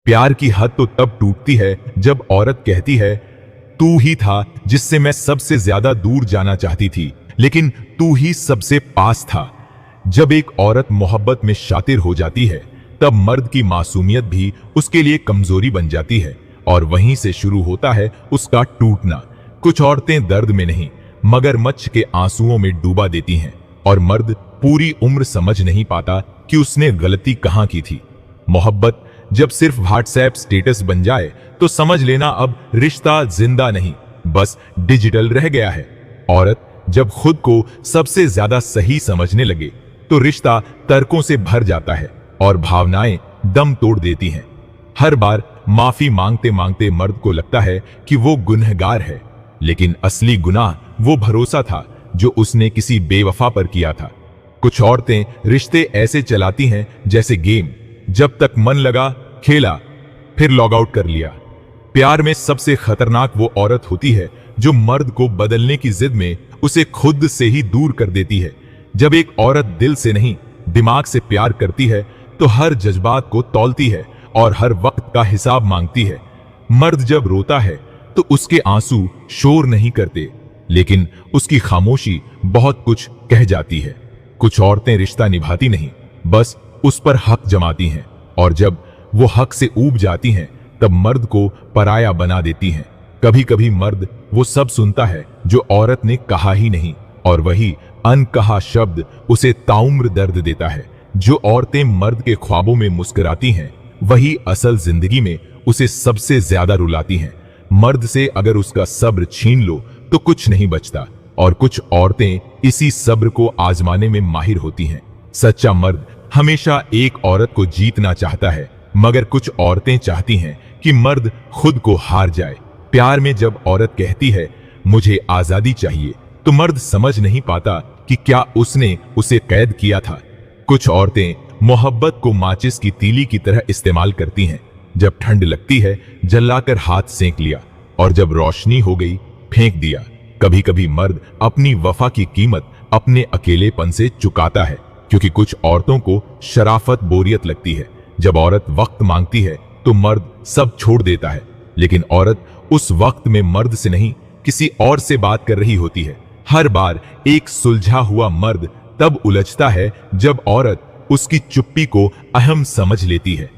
प्यार की हद तो तब टूटती है जब औरत कहती है, तू ही था जिससे मैं सबसे ज्यादा दूर जाना चाहती थी, लेकिन तू ही सबसे पास था। जब एक औरत मोहब्बत में शातिर हो जाती है, तब मर्द की मासूमियत भी उसके लिए कमजोरी बन जाती है और वहीं से शुरू होता है उसका टूटना। कुछ औरतें दर्द में नहीं, मगरमच्छ के आंसुओं में डूबा देती हैं और मर्द पूरी उम्र समझ नहीं पाता कि उसने गलती कहां की थी। मोहब्बत जब सिर्फ व्हाट्सएप स्टेटस बन जाए तो समझ लेना अब रिश्ता जिंदा नहीं, बस डिजिटल रह गया है। औरत जब खुद को सबसे ज्यादा सही समझने लगे तो रिश्ता तर्कों से भर जाता है और भावनाएं दम तोड़ देती हैं। हर बार माफी मांगते मांगते मर्द को लगता है कि वो गुनहगार है, लेकिन असली गुनाह वो भरोसा था जो उसने किसी बेवफा पर किया था। कुछ औरतें रिश्ते ऐसे चलाती हैं जैसे गेम, जब तक मन लगा खेला, फिर लॉग आउट कर लिया। प्यार में सबसे खतरनाक वो औरत होती है जो मर्द को बदलने की जिद में उसे खुद से ही दूर कर देती है। जब एक औरत दिल से नहीं, दिमाग से प्यार करती है तो हर जज्बात को तौलती है और हर वक्त का हिसाब मांगती है। मर्द जब रोता है तो उसके आंसू शोर नहीं करते, लेकिन उसकी खामोशी बहुत कुछ कह जाती है। कुछ औरतें रिश्ता निभाती नहीं, बस उस पर हक जमाती हैं, और जब वो हक से ऊब जाती हैं तब मर्द को पराया बना देती हैं। कभी कभी मर्द वो सब सुनता है जो औरत ने कहा ही नहीं, और वही अनकहा शब्द उसे ताउम्र दर्द देता है। जो औरतें मर्द के ख्वाबों में मुस्कुराती हैं, वही असल जिंदगी में उसे सबसे ज्यादा रुलाती हैं। मर्द से अगर उसका सब्र छीन लो तो कुछ नहीं बचता, और कुछ औरतें इसी सब्र को आजमाने में माहिर होती हैं। सच्चा मर्द हमेशा एक औरत को जीतना चाहता है, मगर कुछ औरतें चाहती हैं कि मर्द खुद को हार जाए। प्यार में जब औरत कहती है मुझे आजादी चाहिए, तो मर्द समझ नहीं पाता कि क्या उसने उसे कैद किया था। कुछ औरतें मोहब्बत को माचिस की तीली की तरह इस्तेमाल करती हैं। जब ठंड लगती है जलाकर हाथ सेंक लिया, और जब रोशनी हो गई फेंक दिया। कभी कभी मर्द अपनी वफा की कीमत अपने अकेलेपन से चुकाता है, क्योंकि कुछ औरतों को शराफत बोरियत लगती है। जब औरत वक्त मांगती है तो मर्द सब छोड़ देता है, लेकिन औरत उस वक्त में मर्द से नहीं किसी और से बात कर रही होती है। हर बार एक सुलझा हुआ मर्द तब उलझता है जब औरत उसकी चुप्पी को अहम समझ लेती है।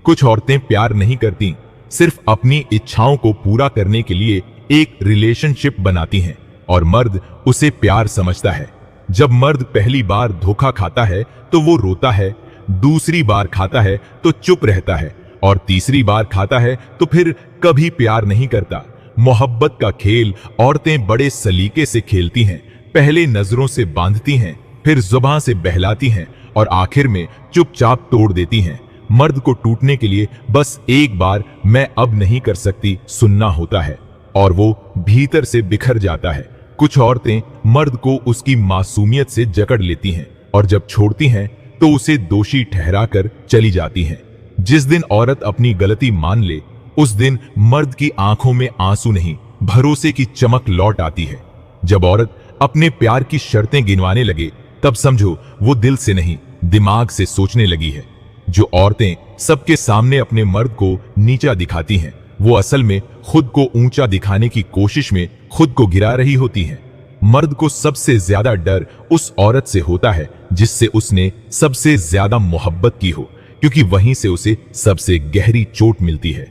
कुछ औरतें प्यार नहीं करती, सिर्फ अपनी इच्छाओं को पूरा करने के लिए एक रिलेशनशिप बनाती हैं, और मर्द उसे प्यार समझता है। जब मर्द पहली बार धोखा खाता है तो वो रोता है, दूसरी बार खाता है तो चुप रहता है, और तीसरी बार खाता है तो फिर कभी प्यार नहीं करता। मोहब्बत का खेल औरतें बड़े सलीके से खेलती हैं। पहले नजरों से बांधती हैं, फिर जुबान से बहलाती हैं, और आखिर में चुपचाप तोड़ देती हैं। मर्द को टूटने के लिए बस एक बार मैं अब नहीं कर सकती सुनना होता है, और वो भीतर से बिखर जाता है। कुछ औरतें मर्द को उसकी मासूमियत से जकड़ लेती हैं, और जब छोड़ती हैं तो उसे दोषी ठहराकर चली जाती हैं। जिस दिन औरत अपनी गलती मान ले, उस दिन मर्द की आंखों में आंसू नहीं, भरोसे की चमक लौट आती है। जब औरत अपने प्यार की शर्तें गिनवाने लगे, तब समझो वो दिल से नहीं, दिमाग से सोचने लगी है। जो औरतें सबके सामने अपने मर्द को नीचा दिखाती हैं, वो असल में खुद को ऊंचा दिखाने की कोशिश में खुद को गिरा रही होती हैं। मर्द को सबसे ज्यादा डर उस औरत से होता है जिससे उसने सबसे ज्यादा मोहब्बत की हो, क्योंकि वहीं से उसे सबसे गहरी चोट मिलती है।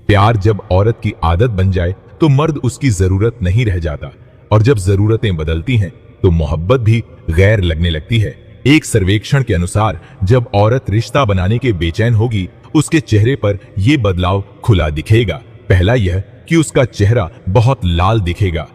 प्यार जब औरत की आदत बन जाए तो मर्द उसकी जरूरत नहीं रह जाता, और जब जरूरतें बदलती हैं तो मोहब्बत भी गैर लगने लगती है। एक सर्वेक्षण के अनुसार जब औरत रिश्ता बनाने के बेचैन होगी, उसके चेहरे पर यह बदलाव खुला दिखेगा। पहला यह कि उसका चेहरा बहुत लाल दिखेगा,